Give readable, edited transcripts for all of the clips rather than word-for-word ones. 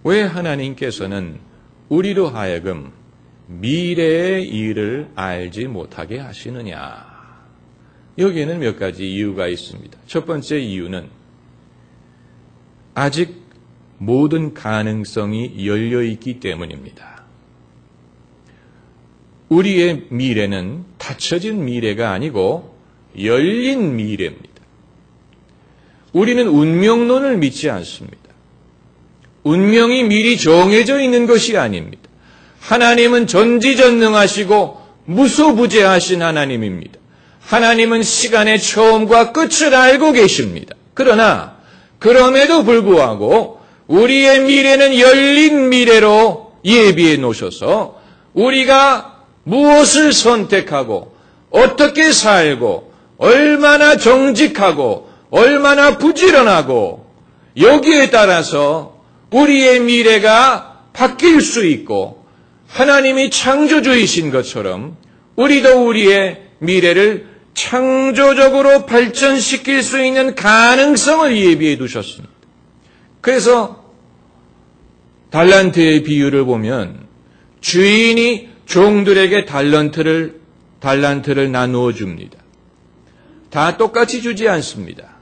왜 하나님께서는 우리로 하여금 미래의 일을 알지 못하게 하시느냐? 여기에는 몇 가지 이유가 있습니다. 첫 번째 이유는 아직 모든 가능성이 열려있기 때문입니다. 우리의 미래는 닫혀진 미래가 아니고 열린 미래입니다. 우리는 운명론을 믿지 않습니다. 운명이 미리 정해져 있는 것이 아닙니다. 하나님은 전지전능하시고 무소부재하신 하나님입니다. 하나님은 시간의 처음과 끝을 알고 계십니다. 그러나 그럼에도 불구하고 우리의 미래는 열린 미래로 예비해 놓으셔서 우리가 무엇을 선택하고 어떻게 살고 얼마나 정직하고 얼마나 부지런하고 여기에 따라서 우리의 미래가 바뀔 수 있고 하나님이 창조주이신 것처럼 우리도 우리의 미래를 창조적으로 발전시킬 수 있는 가능성을 예비해 두셨습니다. 그래서 달란트의 비유를 보면 주인이 종들에게 달란트를 나누어 줍니다. 다 똑같이 주지 않습니다.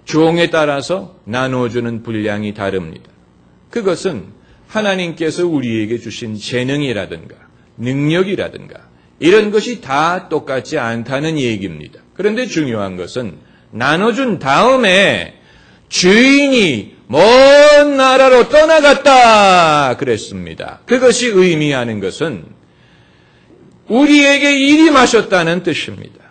종에 따라서 나누어주는 분량이 다릅니다. 그것은 하나님께서 우리에게 주신 재능이라든가 능력이라든가 이런 것이 다 똑같지 않다는 얘기입니다. 그런데 중요한 것은 나눠준 다음에 주인이 먼 나라로 떠나갔다 그랬습니다. 그것이 의미하는 것은 우리에게 일임하셨다는 뜻입니다.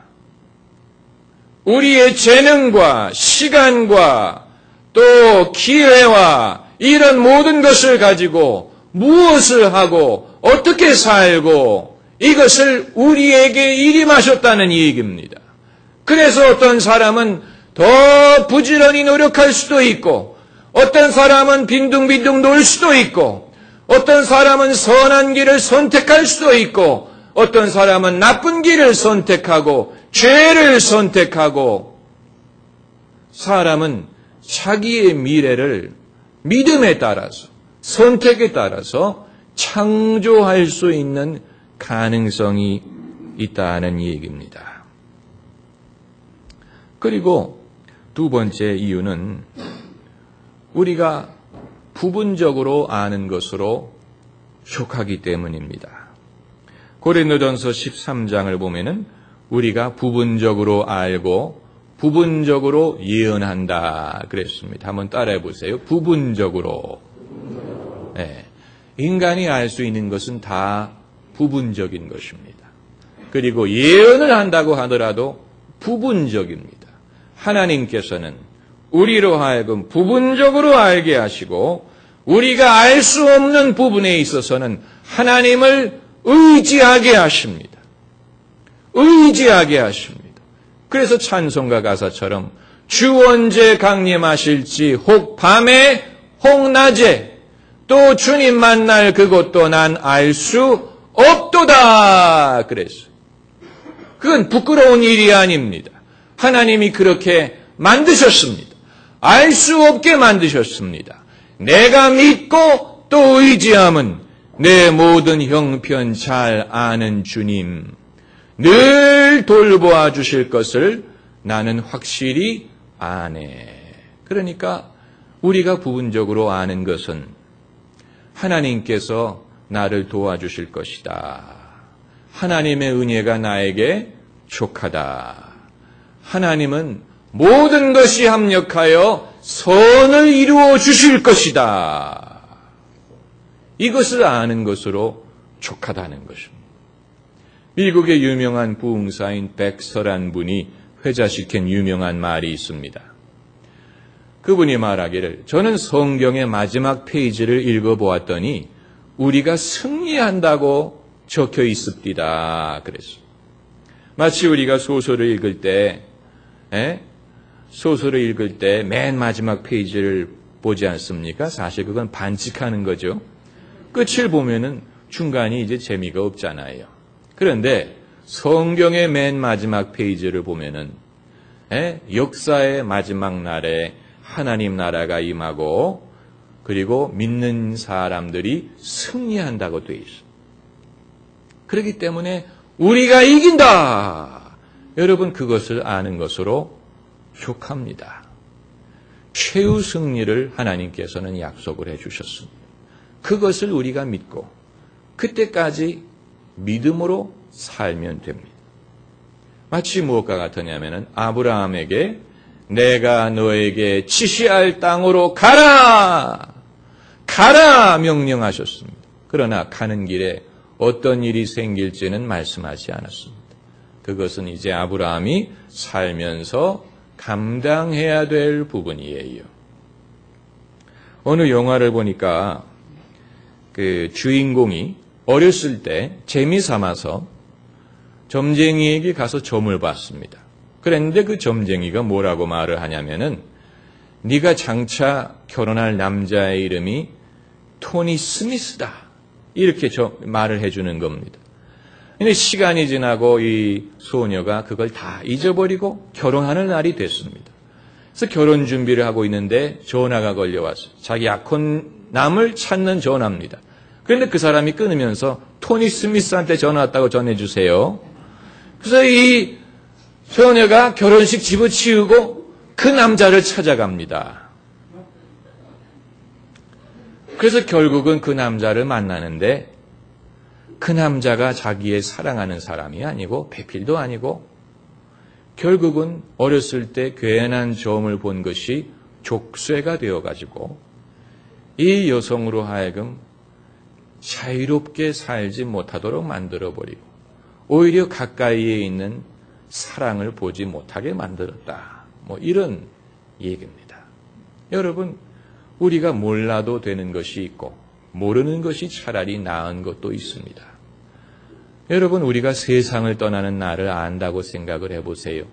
우리의 재능과 시간과 또 기회와 이런 모든 것을 가지고 무엇을 하고 어떻게 살고 이것을 우리에게 일임하셨다는 얘기입니다. 그래서 어떤 사람은 더 부지런히 노력할 수도 있고 어떤 사람은 빈둥빈둥 놀 수도 있고 어떤 사람은 선한 길을 선택할 수도 있고 어떤 사람은 나쁜 길을 선택하고 죄를 선택하고 사람은 자기의 미래를 믿음에 따라서 선택에 따라서 창조할 수 있는 가능성이 있다는 얘기입니다. 그리고 두 번째 이유는 우리가 부분적으로 아는 것으로 족하기 때문입니다. 고린도전서 13장을 보면은 우리가 부분적으로 알고 부분적으로 예언한다 그랬습니다. 한번 따라해 보세요. 부분적으로. 네. 인간이 알 수 있는 것은 다 부분적인 것입니다. 그리고 예언을 한다고 하더라도 부분적입니다. 하나님께서는 우리로 하여금 부분적으로 알게 하시고 우리가 알 수 없는 부분에 있어서는 하나님을 의지하게 하십니다. 의지하게 하십니다. 그래서 찬송가 가사처럼 주 언제 강림하실지 혹 밤에 혹 낮에 또 주님 만날 그것도 난 알 수 없도다 그랬어요. 그건 부끄러운 일이 아닙니다. 하나님이 그렇게 만드셨습니다. 알 수 없게 만드셨습니다. 내가 믿고 또 의지함은 내 모든 형편 잘 아는 주님 늘 돌보아 주실 것을 나는 확실히 아네. 그러니까 우리가 부분적으로 아는 것은 하나님께서 나를 도와주실 것이다. 하나님의 은혜가 나에게 족하다. 하나님은 모든 것이 합력하여 선을 이루어 주실 것이다. 이것을 아는 것으로 족하다는 것입니다. 미국의 유명한 부흥사인 백서란 분이 회자시킨 유명한 말이 있습니다. 그분이 말하기를 저는 성경의 마지막 페이지를 읽어보았더니 우리가 승리한다고 적혀 있습니다. 그랬어요. 마치 우리가 소설을 읽을 때 맨 마지막 페이지를 보지 않습니까? 사실 그건 반칙하는 거죠. 끝을 보면은 중간이 이제 재미가 없잖아요. 그런데 성경의 맨 마지막 페이지를 보면은 역사의 마지막 날에 하나님 나라가 임하고 그리고 믿는 사람들이 승리한다고 되어 있습니다. 그렇기 때문에 우리가 이긴다. 여러분 그것을 아는 것으로 족합니다. 최후 승리를 하나님께서는 약속을 해주셨습니다. 그것을 우리가 믿고 그때까지 믿음으로 살면 됩니다. 마치 무엇과 같으냐면 아브라함에게 내가 너에게 지시할 땅으로 가라! 가라! 명령하셨습니다. 그러나 가는 길에 어떤 일이 생길지는 말씀하지 않았습니다. 그것은 이제 아브라함이 살면서 감당해야 될 부분이에요. 어느 영화를 보니까 그 주인공이 어렸을 때 재미삼아서 점쟁이에게 가서 점을 봤습니다. 그런데 그 점쟁이가 뭐라고 말을 하냐면은 네가 장차 결혼할 남자의 이름이 토니 스미스다. 이렇게 말을 해주는 겁니다. 근데 시간이 지나고 이 소녀가 그걸 다 잊어버리고 결혼하는 날이 됐습니다. 그래서 결혼 준비를 하고 있는데 전화가 걸려왔어요. 자기 약혼남을 찾는 전화입니다. 그런데 그 사람이 끊으면서 토니 스미스한테 전화 왔다고 전해주세요. 그래서 이 소녀가 결혼식 집어치우고 그 남자를 찾아갑니다. 그래서 결국은 그 남자를 만나는데 그 남자가 자기의 사랑하는 사람이 아니고 배필도 아니고 결국은 어렸을 때 괜한 점을 본 것이 족쇄가 되어가지고 이 여성으로 하여금 자유롭게 살지 못하도록 만들어버리고 오히려 가까이에 있는 사랑을 보지 못하게 만들었다. 뭐 이런 얘기입니다. 여러분 우리가 몰라도 되는 것이 있고 모르는 것이 차라리 나은 것도 있습니다. 여러분 우리가 세상을 떠나는 날을 안다고 생각을 해보세요.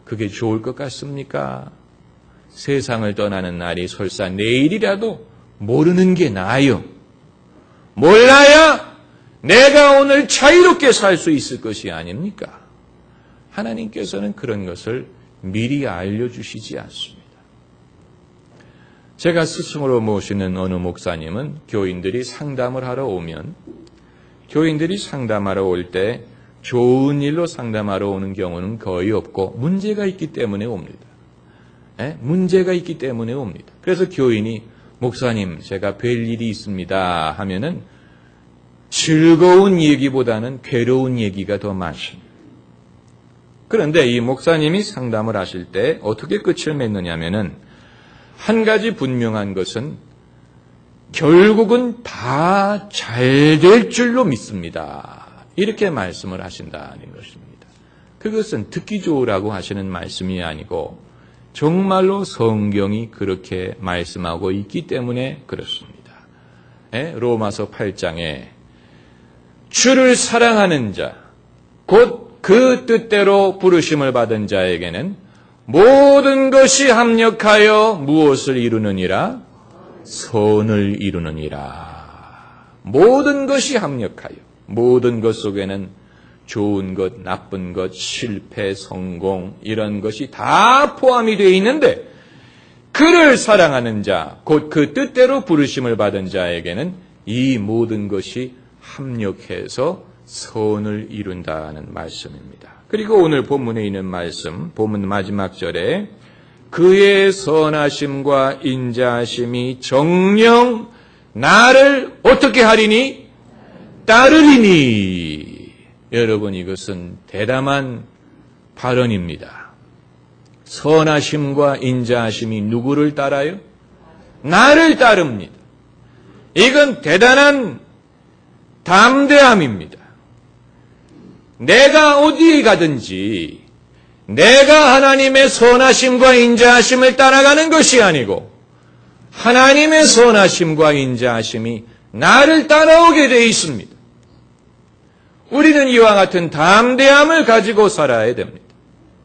그게 좋을 것 같습니까? 세상을 떠나는 날이 설사 내일이라도 모르는 게 나아요. 몰라야 내가 오늘 자유롭게 살 수 있을 것이 아닙니까? 하나님께서는 그런 것을 미리 알려주시지 않습니다. 제가 스승으로 모시는 어느 목사님은 교인들이 상담을 하러 오면 교인들이 상담하러 올 때 좋은 일로 상담하러 오는 경우는 거의 없고 문제가 있기 때문에 옵니다. 문제가 있기 때문에 옵니다. 그래서 교인이 목사님 제가 뵐 일이 있습니다 하면은 즐거운 얘기보다는 괴로운 얘기가 더 많습니다. 그런데 이 목사님이 상담을 하실 때 어떻게 끝을 맺느냐면은 한 가지 분명한 것은 결국은 다 잘 될 줄로 믿습니다. 이렇게 말씀을 하신다는 것입니다. 그것은 듣기 좋으라고 하시는 말씀이 아니고 정말로 성경이 그렇게 말씀하고 있기 때문에 그렇습니다. 로마서 8장에 주를 사랑하는 자, 곧 그 뜻대로 부르심을 받은 자에게는 모든 것이 합력하여 무엇을 이루느니라? 선을 이루느니라. 모든 것이 합력하여. 모든 것 속에는 좋은 것, 나쁜 것, 실패, 성공 이런 것이 다 포함이 되어 있는데 그를 사랑하는 자, 곧 그 뜻대로 부르심을 받은 자에게는 이 모든 것이 합력해서 선을 이룬다는 말씀입니다. 그리고 오늘 본문에 있는 말씀, 본문 마지막 절에 그의 선하심과 인자하심이 정녕 나를 어떻게 하리니? 따르리니. 여러분 이것은 대담한 발언입니다. 선하심과 인자하심이 누구를 따라요? 나를 따릅니다. 이건 대단한 담대함입니다. 내가 어디에 가든지 내가 하나님의 선하심과 인자하심을 따라가는 것이 아니고 하나님의 선하심과 인자하심이 나를 따라오게 되어 있습니다. 우리는 이와 같은 담대함을 가지고 살아야 됩니다.